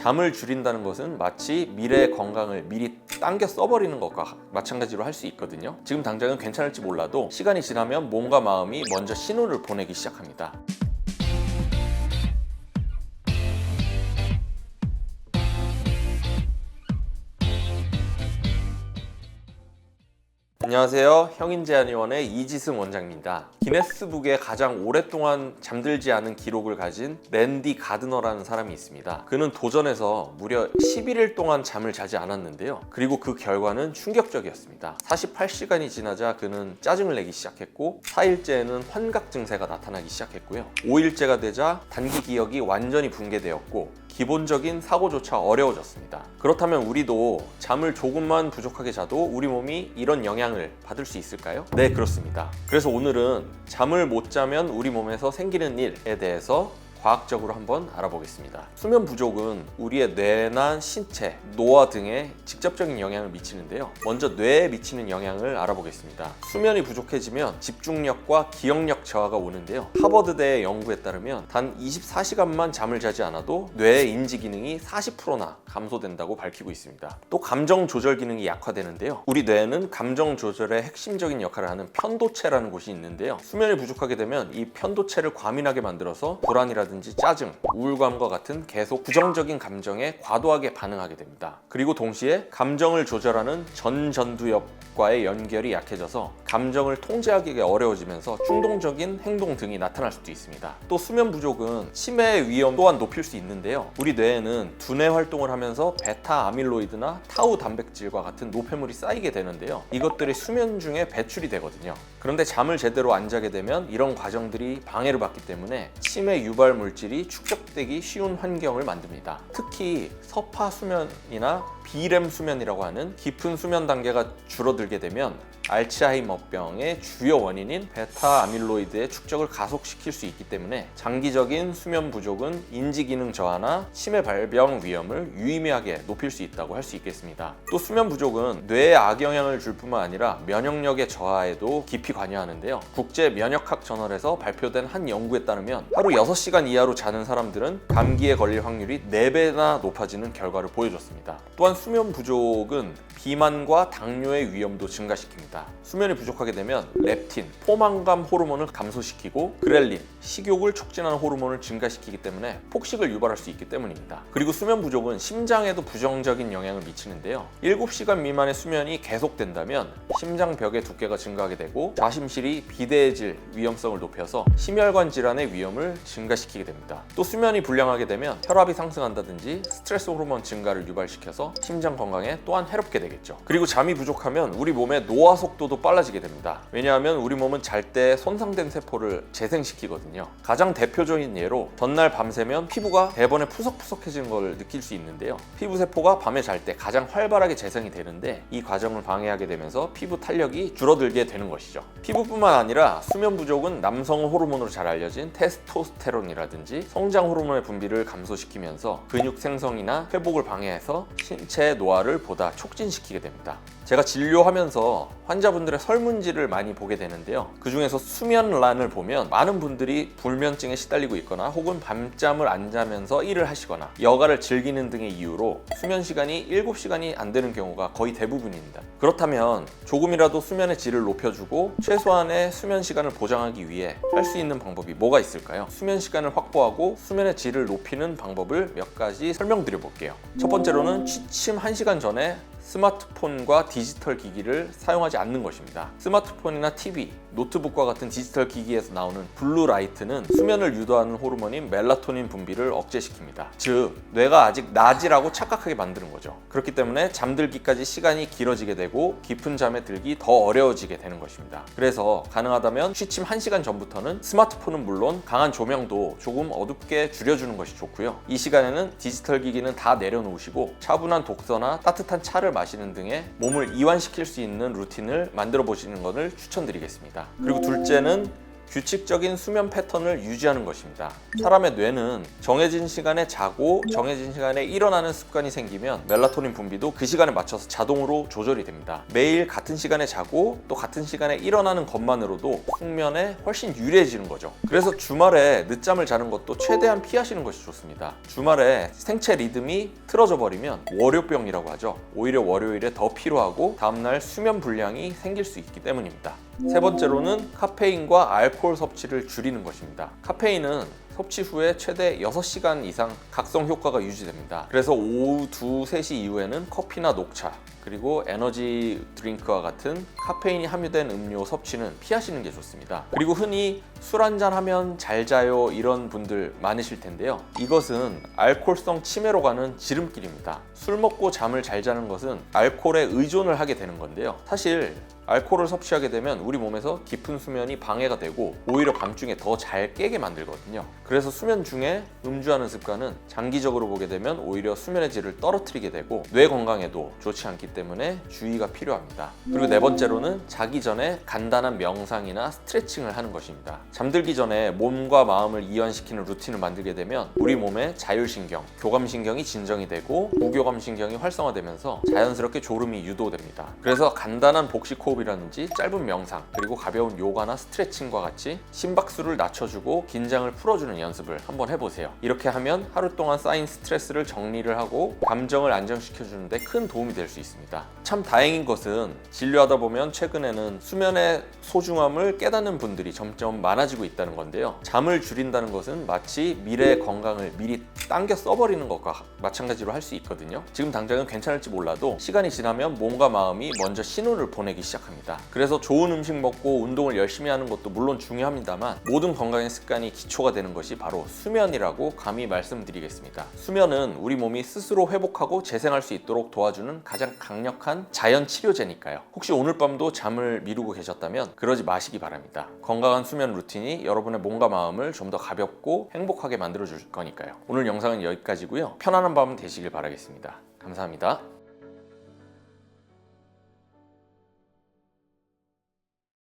잠을 줄인다는 것은 마치 미래의 건강을 미리 당겨 써버리는 것과 마찬가지로 할 수 있거든요. 지금 당장은 괜찮을지 몰라도 시간이 지나면 몸과 마음이 먼저 신호를 보내기 시작합니다. 안녕하세요. 형인제한의원의 이지승 원장입니다. 기네스북에 가장 오랫동안 잠들지 않은 기록을 가진 랜디 가드너라는 사람이 있습니다. 그는 도전에서 무려 11일 동안 잠을 자지 않았는데요. 그리고 그 결과는 충격적이었습니다. 48시간이 지나자 그는 짜증을 내기 시작했고 4일째에는 환각 증세가 나타나기 시작했고요. 5일째가 되자 단기 기억이 완전히 붕괴되었고 기본적인 사고조차 어려워졌습니다. 그렇다면 우리도 잠을 조금만 부족하게 자도 우리 몸이 이런 영향을 받을 수 있을까요? 네, 그렇습니다. 그래서 오늘은 잠을 못 자면 우리 몸에서 생기는 일에 대해서 과학적으로 한번 알아보겠습니다. 수면 부족은 우리의 뇌나 신체, 노화 등에 직접적인 영향을 미치는데요. 먼저 뇌에 미치는 영향을 알아보겠습니다. 수면이 부족해지면 집중력과 기억력 저하가 오는데요. 하버드대의 연구에 따르면 단 24시간만 잠을 자지 않아도 뇌의 인지 기능이 40%나 감소된다고 밝히고 있습니다. 또 감정 조절 기능이 약화되는데요. 우리 뇌에는 감정 조절의 핵심적인 역할을 하는 편도체라는 곳이 있는데요. 수면이 부족하게 되면 이 편도체를 과민하게 만들어서 불안이라든지 짜증, 우울감과 같은 계속 부정적인 감정에 과도하게 반응하게 됩니다. 그리고 동시에 감정을 조절하는 전전두엽과의 연결이 약해져서 감정을 통제하기 어려워지면서 충동적인 행동 등이 나타날 수도 있습니다. 또 수면 부족은 치매의 위험 또한 높일 수 있는데요. 우리 뇌에는 두뇌 활동을 하면서 베타 아밀로이드나 타우 단백질과 같은 노폐물이 쌓이게 되는데요. 이것들이 수면 중에 배출이 되거든요. 그런데 잠을 제대로 안 자게 되면 이런 과정들이 방해를 받기 때문에 치매 유발 물질이 축적되기 쉬운 환경을 만듭니다. 특히 서파 수면이나 비렘 수면이라고 하는 깊은 수면 단계가 줄어들게 되면 알츠하이머병의 주요 원인인 베타 아밀로이드의 축적을 가속시킬 수 있기 때문에 장기적인 수면 부족은 인지 기능 저하나 치매 발병 위험을 유의미하게 높일 수 있다고 할 수 있겠습니다. 또 수면 부족은 뇌에 악영향을 줄 뿐만 아니라 면역력의 저하에도 깊이 관여하는데요. 국제 면역학 저널에서 발표된 한 연구에 따르면 하루 6시간 이하로 자는 사람들은 감기에 걸릴 확률이 4배나 높아지는 결과를 보여줬습니다. 또한 수면 부족은 비만과 당뇨의 위험도 증가시킵니다. 수면이 부족하게 되면 렙틴, 포만감 호르몬을 감소시키고 그렐린, 식욕을 촉진하는 호르몬을 증가시키기 때문에 폭식을 유발할 수 있기 때문입니다. 그리고 수면 부족은 심장에도 부정적인 영향을 미치는데요. 7시간 미만의 수면이 계속된다면 심장벽의 두께가 증가하게 되고 좌심실이 비대해질 위험성을 높여서 심혈관 질환의 위험을 증가시키게 됩니다. 또 수면이 불량하게 되면 혈압이 상승한다든지 스트레스 호르몬 증가를 유발시켜서 심장 건강에 또한 해롭게 되겠죠. 그리고 잠이 부족하면 우리 몸의 노화 속도도 빨라지게 됩니다. 왜냐하면 우리 몸은 잘 때 손상된 세포를 재생시키거든요. 가장 대표적인 예로 전날 밤새면 피부가 대번에 푸석푸석해지는 걸 느낄 수 있는데요. 피부 세포가 밤에 잘 때 가장 활발하게 재생이 되는데 이 과정을 방해하게 되면서 피부 탄력이 줄어들게 되는 것이죠. 피부뿐만 아니라 수면 부족은 남성 호르몬으로 잘 알려진 테스토스테론이라든지 성장 호르몬의 분비를 감소시키면서 근육 생성이나 회복을 방해해서 신체의 노화를 보다 촉진시키게 됩니다. 제가 진료하면서 환자분들의 설문지를 많이 보게 되는데요. 그 중에서 수면란을 보면 많은 분들이 불면증에 시달리고 있거나 혹은 밤잠을 안 자면서 일을 하시거나 여가를 즐기는 등의 이유로 수면 시간이 7시간이 안 되는 경우가 거의 대부분입니다. 그렇다면 조금이라도 수면의 질을 높여주고 최소한의 수면 시간을 보장하기 위해 할 수 있는 방법이 뭐가 있을까요? 수면 시간을 확보하고 수면의 질을 높이는 방법을 몇 가지 설명드려 볼게요. 첫 번째로는 취침 1시간 전에 스마트폰과 디지털 기기를 사용하지 않는 것입니다. 스마트폰이나 TV, 노트북과 같은 디지털 기기에서 나오는 블루라이트는 수면을 유도하는 호르몬인 멜라토닌 분비를 억제시킵니다. 즉, 뇌가 아직 낮이라고 착각하게 만드는 거죠. 그렇기 때문에 잠들기까지 시간이 길어지게 되고 깊은 잠에 들기 더 어려워지게 되는 것입니다. 그래서 가능하다면 취침 1시간 전부터는 스마트폰은 물론 강한 조명도 조금 어둡게 줄여주는 것이 좋고요. 이 시간에는 디지털 기기는 다 내려놓으시고 차분한 독서나 따뜻한 차를 마시는 등의 몸을 이완시킬 수 있는 루틴을 만들어 보시는 것을 추천드리겠습니다. 그리고 둘째는 규칙적인 수면 패턴을 유지하는 것입니다. 사람의 뇌는 정해진 시간에 자고 정해진 시간에 일어나는 습관이 생기면 멜라토닌 분비도 그 시간에 맞춰서 자동으로 조절이 됩니다. 매일 같은 시간에 자고 또 같은 시간에 일어나는 것만으로도 숙면에 훨씬 유리해지는 거죠. 그래서 주말에 늦잠을 자는 것도 최대한 피하시는 것이 좋습니다. 주말에 생체 리듬이 틀어져 버리면 월요병이라고 하죠. 오히려 월요일에 더 피로하고 다음날 수면 불량이 생길 수 있기 때문입니다. 세 번째로는 카페인과 알코올 섭취를 줄이는 것입니다. 카페인은 섭취 후에 최대 6시간 이상 각성 효과가 유지됩니다. 그래서 오후 2, 3시 이후에는 커피나 녹차 그리고 에너지 드링크와 같은 카페인이 함유된 음료 섭취는 피하시는 게 좋습니다. 그리고 흔히 술 한잔 하면 잘 자요 이런 분들 많으실 텐데요. 이것은 알코올성 치매로 가는 지름길입니다. 술 먹고 잠을 잘 자는 것은 알코올에 의존을 하게 되는 건데요. 사실 알코올을 섭취하게 되면 우리 몸에서 깊은 수면이 방해가 되고 오히려 밤중에 더 잘 깨게 만들거든요. 그래서 수면 중에 음주하는 습관은 장기적으로 보게 되면 오히려 수면의 질을 떨어뜨리게 되고 뇌 건강에도 좋지 않기 때문에 주의가 필요합니다. 그리고 네 번째로는 자기 전에 간단한 명상이나 스트레칭을 하는 것입니다. 잠들기 전에 몸과 마음을 이완시키는 루틴을 만들게 되면 우리 몸의 자율신경, 교감신경이 진정이 되고 부교감신경이 활성화되면서 자연스럽게 졸음이 유도됩니다. 그래서 간단한 복식 호흡이라든지 짧은 명상 그리고 가벼운 요가나 스트레칭과 같이 심박수를 낮춰주고 긴장을 풀어주는 연습을 한번 해보세요. 이렇게 하면 하루 동안 쌓인 스트레스를 정리를 하고 감정을 안정시켜주는데 큰 도움이 될 수 있습니다. 참 다행인 것은 진료하다 보면 최근에는 수면의 소중함을 깨닫는 분들이 점점 많아지고 있다는 건데요. 잠을 줄인다는 것은 마치 미래의 건강을 미리 당겨 써버리는 것과 마찬가지로 할 수 있거든요. 지금 당장은 괜찮을지 몰라도 시간이 지나면 몸과 마음이 먼저 신호를 보내기 시작합니다. 그래서 좋은 음식 먹고 운동을 열심히 하는 것도 물론 중요합니다만 모든 건강의 습관이 기초가 되는 것이 바로 수면이라고 감히 말씀드리겠습니다. 수면은 우리 몸이 스스로 회복하고 재생할 수 있도록 도와주는 가장 강력한 자연 치료제니까요. 혹시 오늘 밤도 잠을 미루고 계셨다면 그러지 마시기 바랍니다. 건강한 수면 루틴이 여러분의 몸과 마음을 좀 더 가볍고 행복하게 만들어 줄 거니까요. 오늘 영상은 여기까지고요. 편안한 밤 되시길 바라겠습니다. 감사합니다.